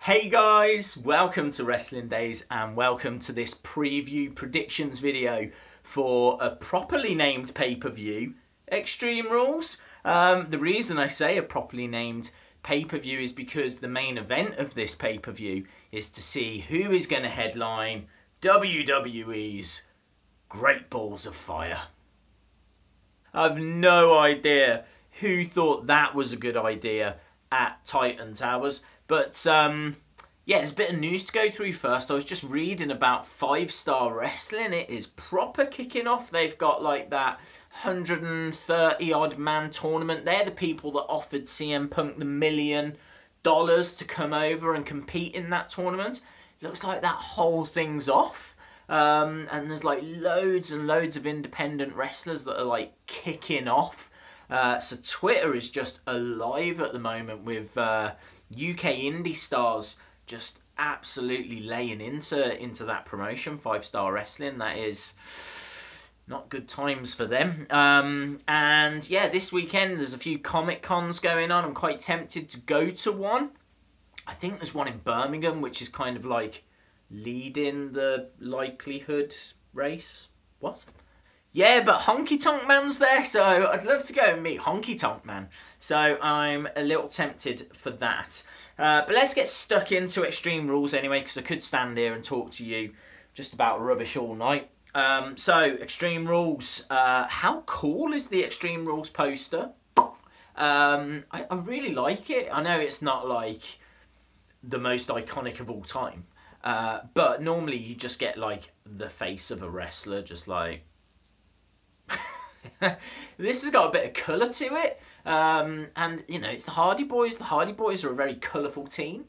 Hey guys, welcome to Wrestling Days and welcome to this preview predictions video for a properly named pay-per-view, Extreme Rules. The reason I say a properly named pay-per-view is because the main event of this pay-per-view is to see who is going to headline WWE's Great Balls of Fire. I've no idea who thought that was a good idea at Titan Towers. But, yeah, there's a bit of news to go through first. I was just reading about 5-Star Wrestling. It is proper kicking off. They've got, like, that 130-odd man tournament. They're the people that offered CM Punk the $1 million to come over and compete in that tournament. Looks like that whole thing's off. And there's, like, loads and loads of independent wrestlers that are, like, kicking off. So Twitter is just alive at the moment with UK indie stars just absolutely laying into that promotion, 5-Star Wrestling. That is not good times for them. And yeah, this weekend there's a few Comic Cons going on. I'm quite tempted to go to one. I think there's one in Birmingham, which is kind of like leading the likelihood race. What? Yeah, but Honky Tonk Man's there, so I'd love to go and meet Honky Tonk Man. So I'm a little tempted for that. But let's get stuck into Extreme Rules anyway, because I could stand here and talk to you just about rubbish all night. So, Extreme Rules. How cool is the Extreme Rules poster? I really like it. I know it's not like the most iconic of all time. But normally you just get like the face of a wrestler, just like... This has got a bit of colour to it, and you know, it's the Hardy Boys. The Hardy Boys are a very colourful team,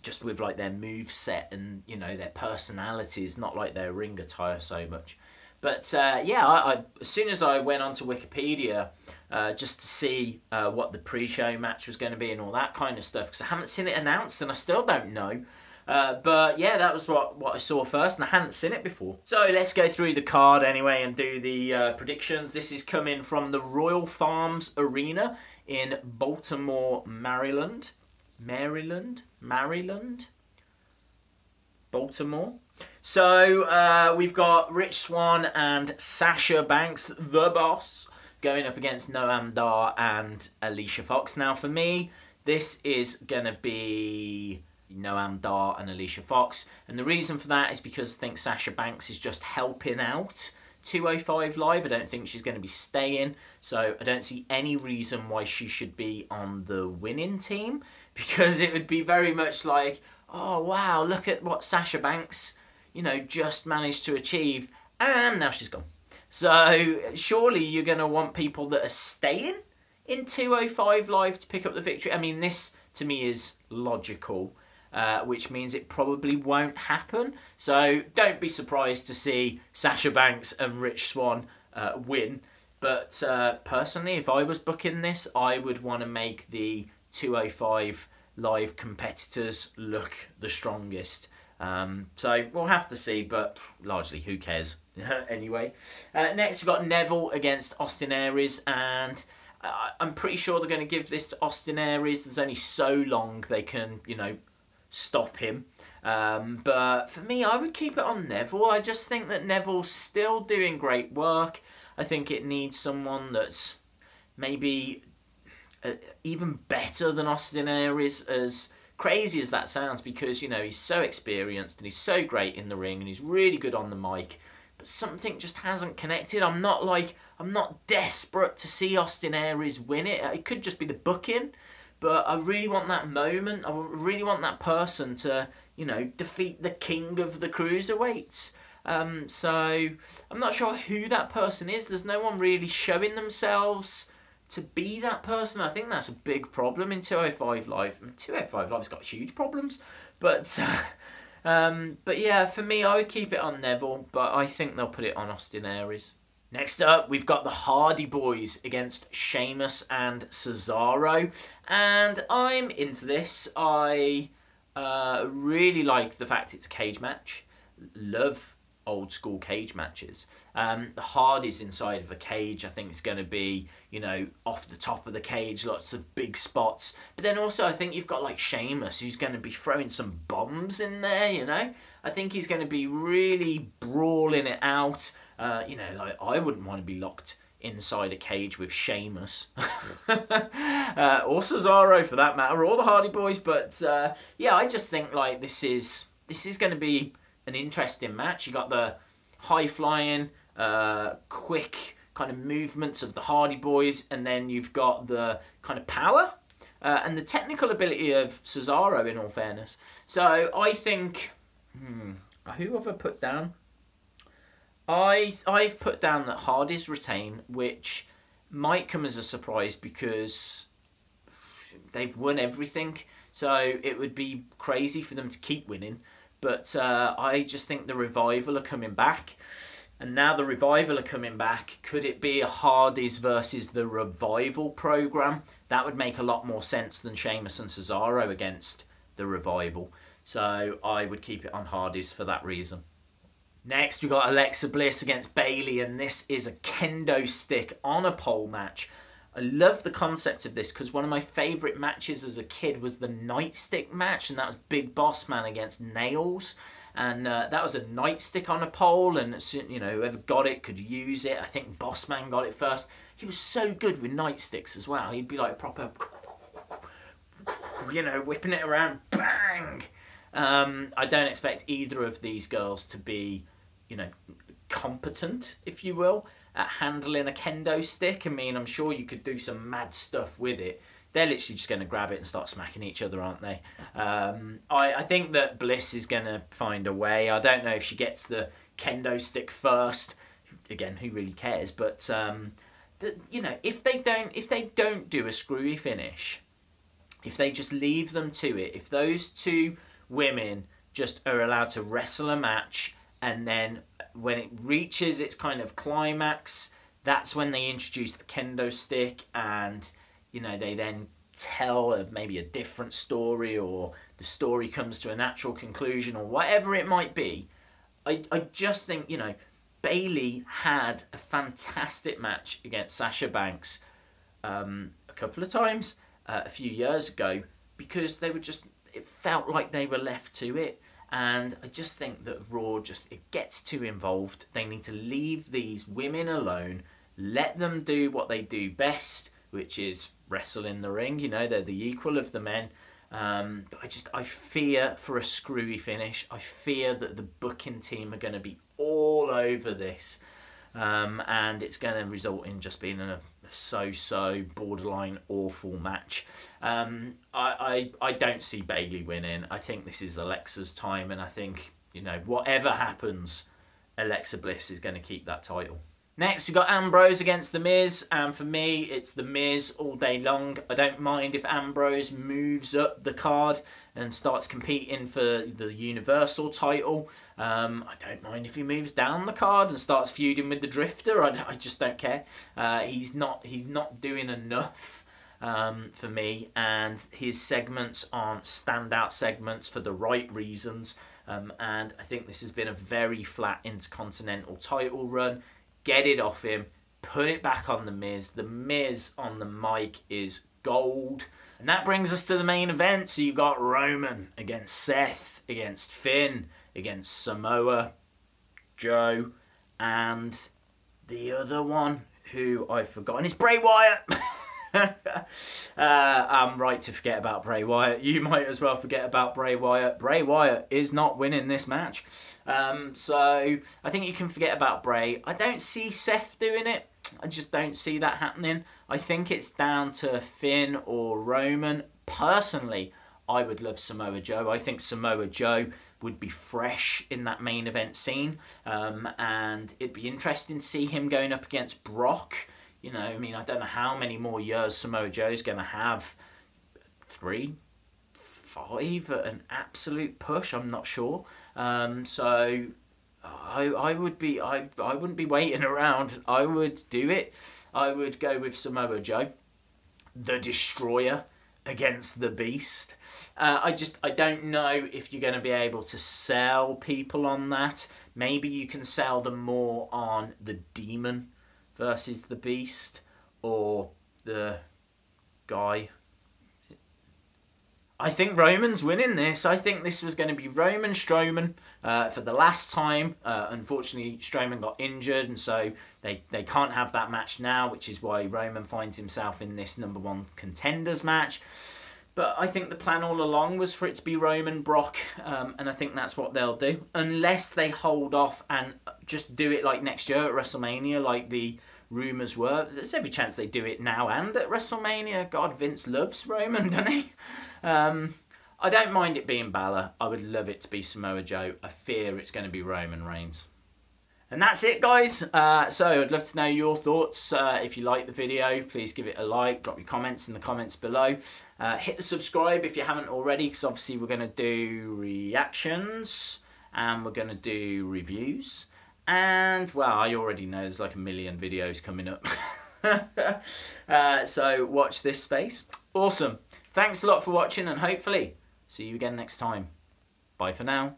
just with like their move set and you know their personalities, not like their ring attire so much. But yeah, as soon as I went onto Wikipedia just to see what the pre-show match was going to be and all that kind of stuff, because I haven't seen it announced and I still don't know. But yeah, that was what I saw first, and I hadn't seen it before. So let's go through the card anyway and do the predictions. This is coming from the Royal Farms Arena in Baltimore, Maryland. Baltimore. So we've got Rich Swann and Sasha Banks, the boss, going up against Noam Dar and Alicia Fox. Now for me, this is going to be Noam Dar and Alicia Fox, and the reason for that is because I think Sasha Banks is just helping out 205 Live. I don't think she's going to be staying, so I don't see any reason why she should be on the winning team, because it would be very much like, oh wow, look at what Sasha Banks, you know, just managed to achieve, and now she's gone. So surely you're going to want people that are staying in 205 Live to pick up the victory. I mean, this to me is logical. Which means it probably won't happen. So don't be surprised to see Sasha Banks and Rich Swann win. But personally, if I was booking this, I would want to make the 205 Live competitors look the strongest. So we'll have to see, but largely who cares anyway. Next we've got Neville against Austin Aries, and I'm pretty sure they're going to give this to Austin Aries. There's only so long they can, you know, stop him, but for me, I would keep it on Neville. I just think that Neville's still doing great work. I think it needs someone that's maybe even better than Austin Aries, as crazy as that sounds, because you know he's so experienced and he's so great in the ring and he's really good on the mic, but something just hasn't connected. I'm not desperate to see Austin Aries win it. It could just be the booking. But I really want that moment. I really want that person to, you know, defeat the king of the cruiserweights. So I'm not sure who that person is. There's no one really showing themselves to be that person. I think that's a big problem in 205 Live. 205 Live's got huge problems. But yeah, for me, I would keep it on Neville. But I think they'll put it on Austin Aries. Next up, we've got the Hardy Boys against Sheamus and Cesaro, and I'm into this. I really like the fact it's a cage match. Love old school cage matches. The Hardys inside of a cage, I think, is going to be, you know, off the top of the cage, lots of big spots. But then also, I think you've got like Sheamus, who's going to be throwing some bombs in there, you know. I think he's going to be really brawling it out. You know, like, I wouldn't want to be locked inside a cage with Sheamus or Cesaro for that matter, or the Hardy Boys. But yeah, I just think like this is going to be an interesting match. You got the high flying, quick kind of movements of the Hardy Boys, and then you've got the kind of power and the technical ability of Cesaro, in all fairness. So I think, who have I put down? I've put down that Hardys retain, which might come as a surprise because they've won everything. So it would be crazy for them to keep winning. But I just think the Revival are coming back. And now the Revival are coming back, could it be a Hardys versus the Revival program? That would make a lot more sense than Sheamus and Cesaro against the Revival. So I would keep it on Hardys for that reason. Next, we've got Alexa Bliss against Bayley, and this is a kendo stick on a pole match. I love the concept of this because one of my favourite matches as a kid was the nightstick match, and that was Big Boss Man against Nails. And that was a nightstick on a pole, and you know, whoever got it could use it. I think Boss Man got it first. He was so good with nightsticks as well. He'd be like proper, you know, whipping it around, bang! I don't expect either of these girls to be, you know, competent, if you will, at handling a kendo stick. I mean, I'm sure you could do some mad stuff with it. They're literally just going to grab it and start smacking each other, aren't they? I think that Bliss is going to find a way. I don't know if she gets the kendo stick first. Again, who really cares? But you know, if they don't do a screwy finish, if they just leave them to it, if those two women just are allowed to wrestle a match, and then when it reaches its kind of climax, that's when they introduce the kendo stick, and you know, they then tell maybe a different story, or the story comes to a natural conclusion, or whatever it might be. I just think, you know, Bayley had a fantastic match against Sasha Banks a couple of times a few years ago, because they were just, it felt like they were left to it. And I just think that Raw it gets too involved. They need to leave these women alone, let them do what they do best, which is wrestle in the ring. You know, they're the equal of the men. But I fear for a screwy finish. I fear that the booking team are going to be all over this. And it's going to result in just being a so-so borderline awful match. I don't see Bayley winning. I think this is Alexa's time, and I think, you know, whatever happens, Alexa Bliss is going to keep that title. Next, we've got Ambrose against The Miz, and for me, it's The Miz all day long. I don't mind if Ambrose moves up the card and starts competing for the Universal title. I don't mind if he moves down the card and starts feuding with the Drifter. I just don't care. He's not doing enough for me, and his segments aren't standout segments for the right reasons. And I think this has been a very flat Intercontinental title run. Get it off him, put it back on The Miz. The Miz on the mic is gold. And that brings us to the main event. So you've got Roman against Seth, against Finn, against Samoa Joe, and the other one who I've forgotten is Bray Wyatt. I'm right to forget about Bray Wyatt. You might as well forget about Bray Wyatt. Bray Wyatt is not winning this match. So I think you can forget about Bray. I don't see Seth doing it. I just don't see that happening. I think it's down to Finn or Roman. Personally, I would love Samoa Joe. I think Samoa Joe would be fresh in that main event scene. And it'd be interesting to see him going up against Brock. You know, I mean, I don't know how many more years Samoa Joe's going to have. 3, 5 at an absolute push, I'm not sure. So I wouldn't be waiting around. I would do it. I would go with Samoa Joe, the Destroyer, against the Beast. I don't know if you're going to be able to sell people on that. Maybe you can sell them more on the Demon versus the Beast, or the guy. I think Roman's winning this. I think this was going to be Roman Strowman for the last time. Unfortunately, Strowman got injured, and so they can't have that match now, which is why Roman finds himself in this #1 contenders match. But I think the plan all along was for it to be Roman Brock, and I think that's what they'll do. Unless they hold off and just do it like next year at WrestleMania, like the rumours were. There's every chance they do it now and at WrestleMania. God, Vince loves Roman, doesn't he? I don't mind it being Balor. I would love it to be Samoa Joe. I fear it's going to be Roman Reigns. And that's it, guys. So I'd love to know your thoughts. If you like the video, please give it a like. Drop your comments in the comments below. Hit the subscribe if you haven't already, because obviously we're going to do reactions and we're going to do reviews. And, well, I already know there's like a million videos coming up. So watch this space. Awesome. Thanks a lot for watching, and hopefully see you again next time. Bye for now.